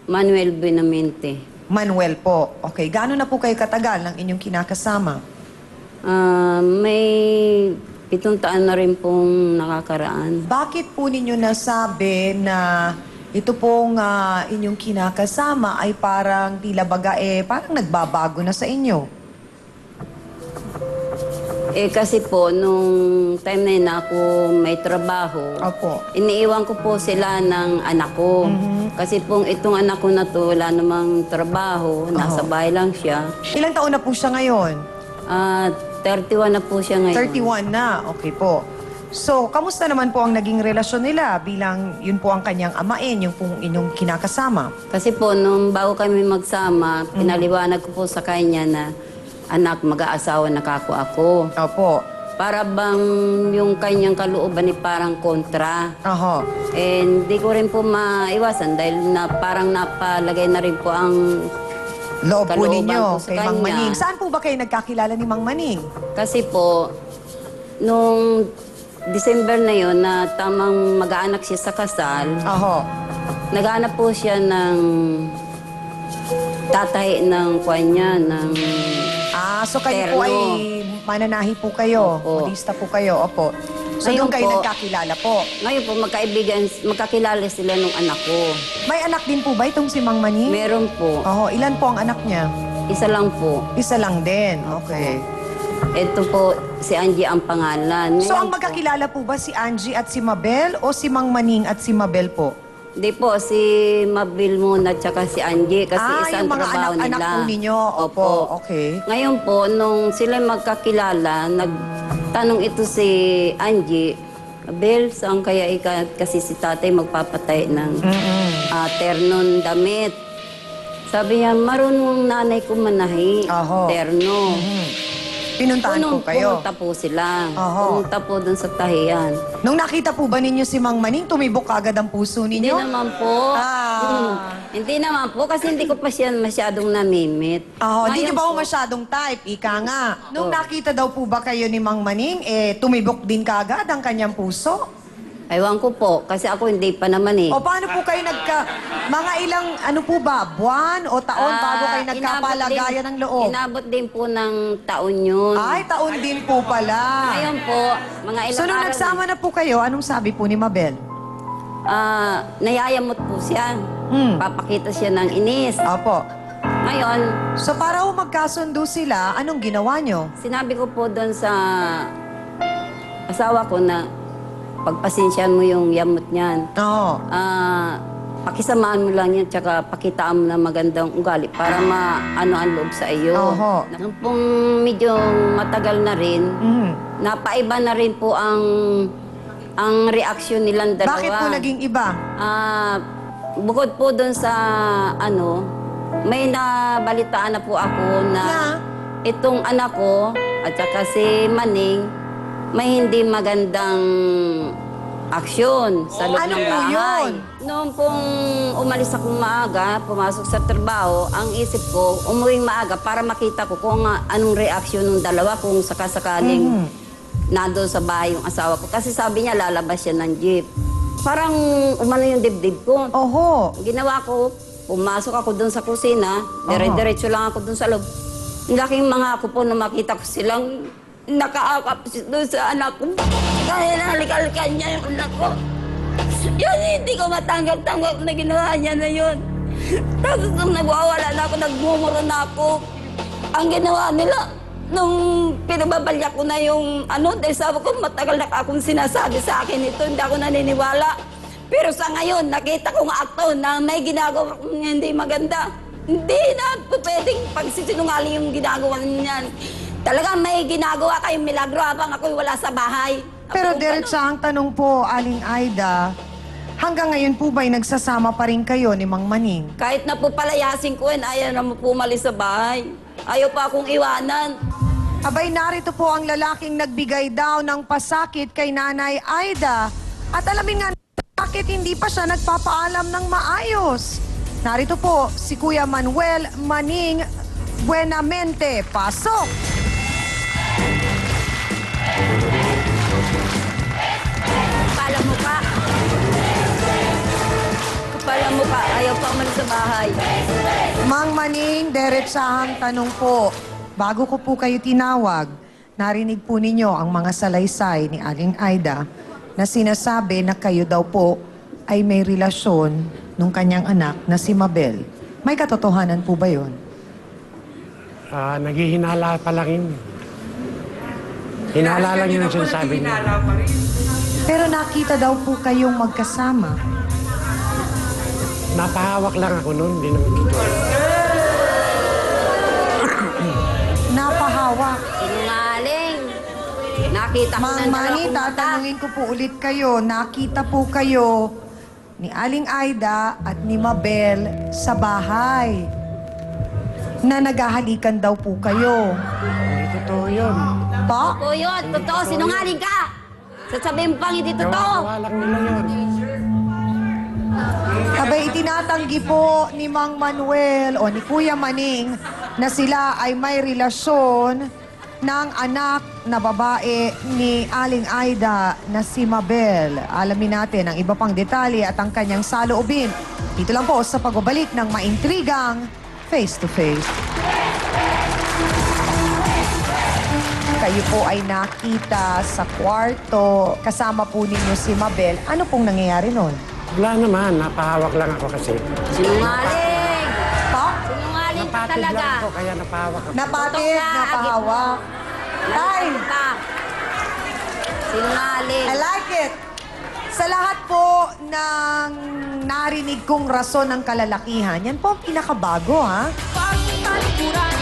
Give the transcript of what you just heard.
Manuel Benamente. Manuel po. Okay. Gaano na po kayo katagal ng inyong kinakasama? May 7 taon na rin pong nakakaraan. Bakit po ninyo nasabi na ito pong inyong kinakasama ay parang tila baga parang nagbabago na sa inyo? Kasi po, nung time na yun na ako may trabaho, Opo. iniiwan ko po sila ng anak ko. Kasi pong itong anak ko na to, wala namang trabaho, nasa bahay lang siya. Ilang taon na po siya ngayon? 31 na po siya ngayon. 31 na. Okay po. So, kamusta naman po ang naging relasyon nila bilang yun po ang kanyang amain, yung pong inyong kinakasama? Kasi po, nung bago kami magsama, pinaliwanag ko po sa kanya na, anak, mag-aasawa na kako ako. Opo. Para bang yung kanyang kalooban ay parang kontra. Oho. Hindi ko rin po maiwasan dahil na parang napalagay na rin po ang Loob po kalooban ninyo ko sa kay Mang kanya. Maning. Saan po ba kayo nagkakilala ni Mang Maning? Kasi po, nung December na yon na tamang mag-aanak siya sa kasal, Oho. nag-aanap po siya ng tatay ng kanya, ng So kayo po Terno. ay mananahi po kayo. Opo. Modista po kayo. Opo. So Ngayon doon kayo po, nagkakilala po. Ngayon po, magkakilala sila nung anak ko. May anak din po ba itong si Mang Maning? Meron po. Oho. Ilan po ang anak niya? Isa lang po. Isa lang din. Okay. Ito po, si Angie ang pangalan. So Ngayon ang po, magkakilala po ba si Angie at si Mabel o si Mang Maning at si Mabel po? Hindi po, si Mabel muna tsaka si Angie kasi isang yung mga trabaho anak-anak nila. po ninyo. Opo. Okay. Ngayon po, nung sila magkakilala, nagtanong ito si Angie, Bel, saan kaya kasi si tatay magpapatay ng ternon damit? Sabi niya, marunong nanay ko manahi, Aho. terno. Pinuntahan po kayo. Pumunta po sila. Aho. Pumunta po dun sa tahiyan. Nung nakita po ba ninyo si Mang Maning, tumibok agad ang puso Hindi ninyo? naman po. Ah. Hindi naman po kasi hindi ko pa siya masyadong namimit. Hindi niyo Ngayon ba po, ho masyadong type? Ika nga. Nung nakita daw po ba kayo ni Mang Maning, tumibok din kaagad ang kanyang puso? Ewan ko po, kasi ako hindi pa naman eh. O paano po kayo mga ilang, ano po ba, buwan o taon bago kayo nagkapalagayan ng loob? Inabot din po ng taon yun. Ay, taon din po pala. Ngayon po, mga ilang So nung araw nagsama na po kayo, anong sabi po ni Mabel? nayayamot po siya. Papakita siya ng inis. Opo. Ngayon, So para ho magkasundo sila, anong ginawa nyo? sinabi ko po doon sa asawa ko na pagpasensyahan mo yung yamot niyan. Oo. Pakisamaan mo lang yan, tsaka pakitaan mo na magandang ugali para maano ang loob sa iyo. Oho. Nung pong medyo matagal na rin, napaiba na rin po ang reaksyon nilang dalawa. Bakit po naging iba? Bukod po doon sa may nabalitaan na po ako na itong anak ko at saka si Maning may hindi magandang aksyon sa loob Ano ng po bahay. yun? Noong pong umalis akong maaga, pumasok sa trabaho, ang isip ko, umuwing maaga para makita ko kung anong reaksyon ng dalawa kung sakasakaling nandun sa bahay yung asawa ko. Kasi sabi niya, lalabas siya ng jeep. Parang umano yung dibdib ko. Oho. Ginawa ko, pumasok ako doon sa kusina, dire-diretso lang ako doon sa loob. Ang laking mga ako po na makita ko silang nakaakap doon sa anak ko. Kaya nalikalikan niya yung anak ko. Yun, hindi ko matanggap-tanggap na ginawa niya na yun. Tapos nung nagwawala na ako, nagmumuro na ako. Ang ginawa nila, nung pinababalya ko na yung dahil sabi ko, matagal na akong sinasabi sa akin ito, hindi ako naniniwala. Pero sa ngayon, nakita ko nga akto na may ginagawa kong hindi maganda. Hindi na pwedeng pagsisinungaling yung ginagawa niyan. Talagang may ginagawa kayong milagro habang ako'y wala sa bahay. Pero diretsahang tanong po, Aling Aida, hanggang ngayon po ba'y nagsasama pa rin kayo ni Mang Maning? Kahit na po palayasin ko, ayaw na mo pumalis sa bahay. Ayaw pa akong iwanan. Abay, narito po ang lalaking nagbigay daw ng pasakit kay Nanay Aida. At alamin nga, bakit hindi pa siya nagpapaalam ng maayos? Narito po si Kuya Manuel Maning Buenamente. Pasok! Pala mo ka. makapal ang mukha. Ayaw pa umalis sa bahay. Mang Maning, diretsahang tanong po. Bago ko po kayo tinawag, narinig po ninyo ang mga salaysay ni Aling Aida na sinasabi na kayo daw po ay may relasyon nung kanyang anak na si Mabel. May katotohanan po ba yun? Naghihinala pa lang yun. Hinala lang yun ang sinasabi niya. Pero nakita daw po kayong magkasama. Napahawak lang ako noon, hindi naman totoo. Napahawak. Sinungaling. Nakita ko Mang ng Manny, dalawang mata. tatanungin ko po ulit kayo. Nakita po kayo ni Aling Aida at ni Mabel sa bahay. Na naghahalikan daw po kayo. Hindi totoo yun. Pa? Po yun, totoo, sinungaling ka. Sasabihin pang hindi totoo. Gawa lang nila yun. Abay, itinatanggi po ni Mang Manuel o ni Kuya Maning na sila ay may relasyon ng anak na babae ni Aling Aida na si Mabel. Alamin natin ang iba pang detalye at ang kanyang saloobin. Dito lang po sa pagbabalik ng maintrigang Face to Face. Kayo po ay nakita sa kwarto. Kasama po ninyo si Mabel. Ano pong nangyayari nun? Wala naman, napahawak lang ako kasi. Sinungaling. Pa? Sinungaling ka Napatid talaga. lang ako, kaya napahawak ako. Napatid, Totoo nga, napahawak. Tay, Ka. Sinungaling. I like it. Sa lahat po ng narinig kong rason ng kalalakihan, yan po ang pinakabago, ha? Pagtalikuran